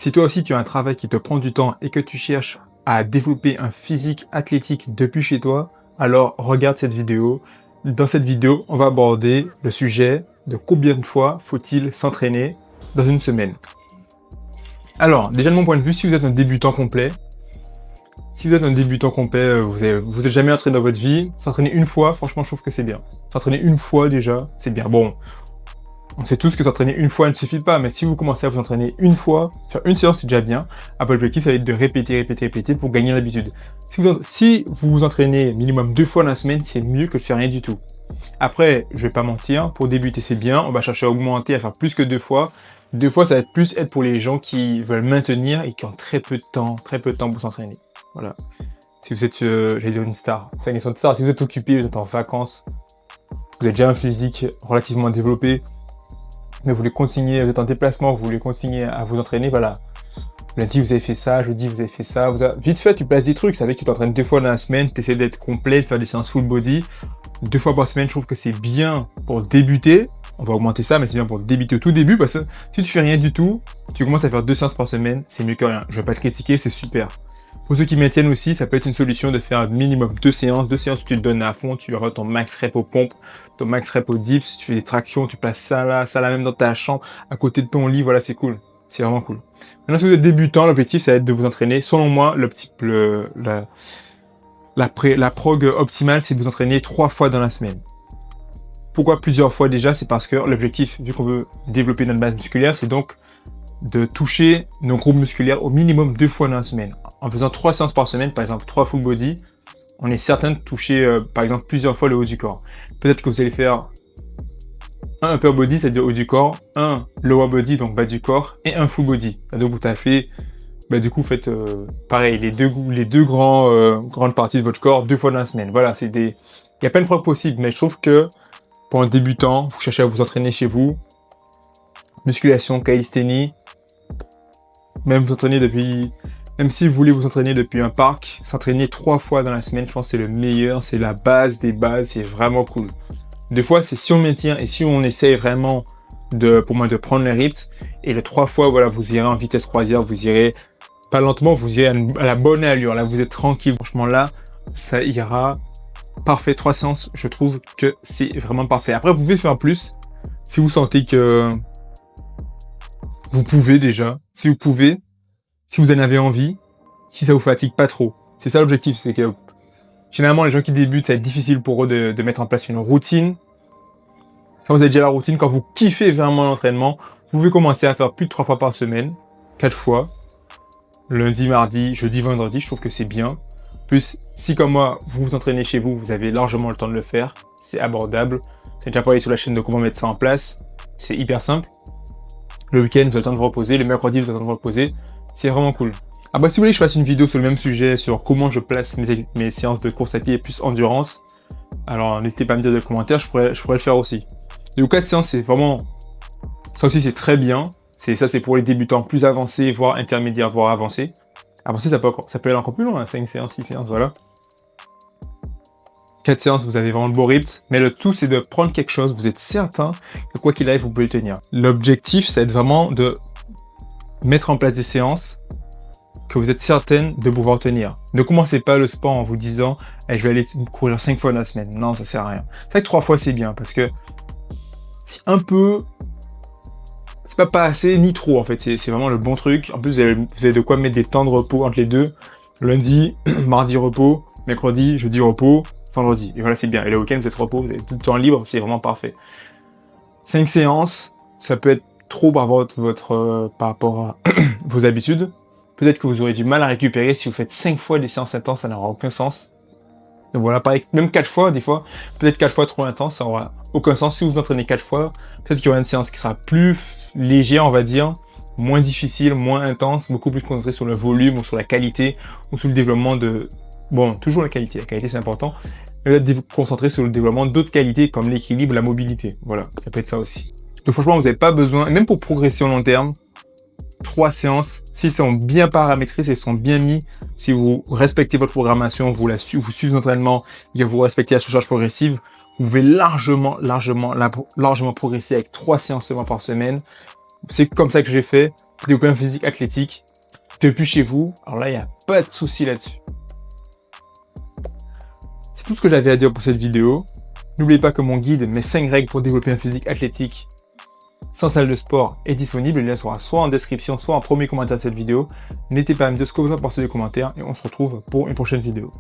Si toi aussi tu as un travail qui te prend du temps et que tu cherches à développer un physique athlétique depuis chez toi, alors regarde cette vidéo. Dans cette vidéo, on va aborder le sujet de combien de fois faut-il s'entraîner dans une semaine. Alors, déjà de mon point de vue, si vous êtes un débutant complet, vous êtes jamais entraîné dans votre vie, s'entraîner une fois, franchement, je trouve que c'est bien. S'entraîner une fois déjà, c'est bien. Bon, on sait tous que s'entraîner une fois ne suffit pas, mais si vous commencez à vous entraîner une fois, faire une séance, c'est déjà bien. Après, l'objectif, ça va être de répéter pour gagner l'habitude. Si vous vous entraînez minimum 2 fois dans la semaine, c'est mieux que de faire rien du tout. Après, je vais pas mentir, pour débuter, c'est bien. On va chercher à augmenter, à faire plus que 2 fois. 2 fois, ça va être plus être pour les gens qui veulent maintenir et qui ont très peu de temps pour s'entraîner. Voilà. Si vous êtes, j'allais dire une star, c'est une question de star. Si vous êtes occupé, vous êtes en vacances, vous avez déjà un physique relativement développé, mais vous voulez continuer, vous êtes en déplacement, vous voulez continuer à vous entraîner, voilà. Lundi, vous avez fait ça, jeudi, vous avez fait ça. Vite fait, tu places des trucs, ça veut dire que tu t'entraînes 2 fois dans la semaine, tu essaies d'être complet, de faire des séances full body. 2 fois par semaine, je trouve que c'est bien pour débuter. On va augmenter ça, mais c'est bien pour débuter au tout début, parce que si tu fais rien du tout, tu commences à faire 2 séances par semaine, c'est mieux que rien. Je vais pas te critiquer, c'est super. Pour ceux qui maintiennent aussi, ça peut être une solution de faire un minimum 2 séances. 2 séances où tu te donnes à fond, tu auras ton max rep aux pompes, ton max rep aux dips, tu fais des tractions, tu places ça là même dans ta chambre, à côté de ton lit, voilà, c'est cool. C'est vraiment cool. Maintenant, si vous êtes débutant, l'objectif, ça va être de vous entraîner. Selon moi, la prog optimale, c'est de vous entraîner 3 fois dans la semaine. Pourquoi plusieurs fois déjà? C'est parce que l'objectif, vu qu'on veut développer notre base musculaire, c'est donc de toucher nos groupes musculaires au minimum 2 fois dans la semaine. En faisant 3 séances par semaine, par exemple 3 full body, on est certain de toucher, par exemple, plusieurs fois le haut du corps. Peut-être que vous allez faire un upper body, c'est-à-dire haut du corps, un lower body, donc bas du corps, et un full body. Donc vous taffez, du coup, faites pareil, les deux grandes parties de votre corps 2 fois dans la semaine. Voilà, il y a plein de preuves possibles, mais je trouve que pour un débutant, vous cherchez à vous entraîner chez vous, musculation, calisthénie, même si vous voulez vous entraîner depuis un parc, s'entraîner 3 fois dans la semaine, je pense que c'est le meilleur, c'est la base des bases, c'est vraiment cool. 2 fois, c'est si on maintient et si on essaye vraiment de prendre les reps, et les 3 fois, voilà, vous irez en vitesse croisière, vous irez pas lentement, vous irez à la bonne allure, là, vous êtes tranquille, franchement, là, ça ira parfait. 3 séances, je trouve que c'est vraiment parfait. Après, vous pouvez faire plus, si vous sentez que vous pouvez déjà, si vous en avez envie, si ça vous fatigue pas trop. C'est ça l'objectif, c'est que généralement les gens qui débutent, ça va être difficile pour eux de mettre en place une routine. Quand vous avez déjà la routine, quand vous kiffez vraiment l'entraînement, vous pouvez commencer à faire plus de 3 fois par semaine, 4 fois, lundi, mardi, jeudi, vendredi, je trouve que c'est bien. Plus, si comme moi, vous vous entraînez chez vous, vous avez largement le temps de le faire, c'est abordable. C'est déjà parlé sur la chaîne de comment mettre ça en place, c'est hyper simple. Le week-end, vous avez le temps de vous reposer, le mercredi, vous avez le temps de vous reposer, c'est vraiment cool. Ah bah si vous voulez que je fasse une vidéo sur le même sujet, sur comment je place mes séances de course à pied plus endurance, alors n'hésitez pas à me dire dans les commentaires, je pourrais le faire aussi. Du coup, 4 séances, c'est vraiment... Ça aussi, c'est très bien. C'est pour les débutants plus avancés, voire intermédiaires, voire avancés. Avancés, ça peut aller encore plus loin, 5 séances, 6 séances, voilà. 4 séances, vous avez vraiment le beau reps, mais le tout, c'est de prendre quelque chose, vous êtes certain que quoi qu'il arrive, vous pouvez le tenir. L'objectif, c'est vraiment de mettre en place des séances que vous êtes certaine de pouvoir tenir. Ne commencez pas le sport en vous disant je vais aller courir 5 fois dans la semaine. Non, ça sert à rien. C'est vrai que 3 fois, c'est bien, parce que c'est un peu... C'est pas assez ni trop, en fait. C'est vraiment le bon truc. En plus, vous avez de quoi mettre des temps de repos entre les deux. Lundi, mardi repos, mercredi, jeudi repos, vendredi. Et voilà, c'est bien. Et le week-end, vous êtes repos, vous avez tout le temps libre, c'est vraiment parfait. 5 séances, ça peut être trop par rapport à vos habitudes. Peut-être que vous aurez du mal à récupérer si vous faites 5 fois des séances intenses, ça n'aura aucun sens. Donc voilà, pareil, même 4 fois, des fois, peut-être 4 fois trop intense, ça n'aura aucun sens. Si vous entraînez 4 fois, peut-être qu'il y aura une séance qui sera plus légère, on va dire, moins difficile, moins intense, beaucoup plus concentrée sur le volume ou sur la qualité ou sur le développement de... Bon, toujours la qualité c'est important, mais là, vous concentrer sur le développement d'autres qualités comme l'équilibre, la mobilité. Voilà, ça peut être ça aussi. Donc franchement, vous n'avez pas besoin, même pour progresser au long terme, 3 séances, si sont bien paramétrées, si elles sont bien mis, si vous respectez votre programmation, vous suivez l'entraînement et que vous respectez la surcharge progressive, vous pouvez largement progresser avec 3 séances seulement par semaine. C'est comme ça que j'ai fait. développer un physique athlétique depuis chez vous, alors là, il n'y a pas de souci là-dessus. C'est tout ce que j'avais à dire pour cette vidéo. N'oubliez pas que mon guide, mes 5 règles pour développer un physique athlétique sans salle de sport est disponible. Le lien sera soit en description, soit en premier commentaire de cette vidéo. N'hésitez pas à me dire ce que vous en pensez des commentaires et on se retrouve pour une prochaine vidéo.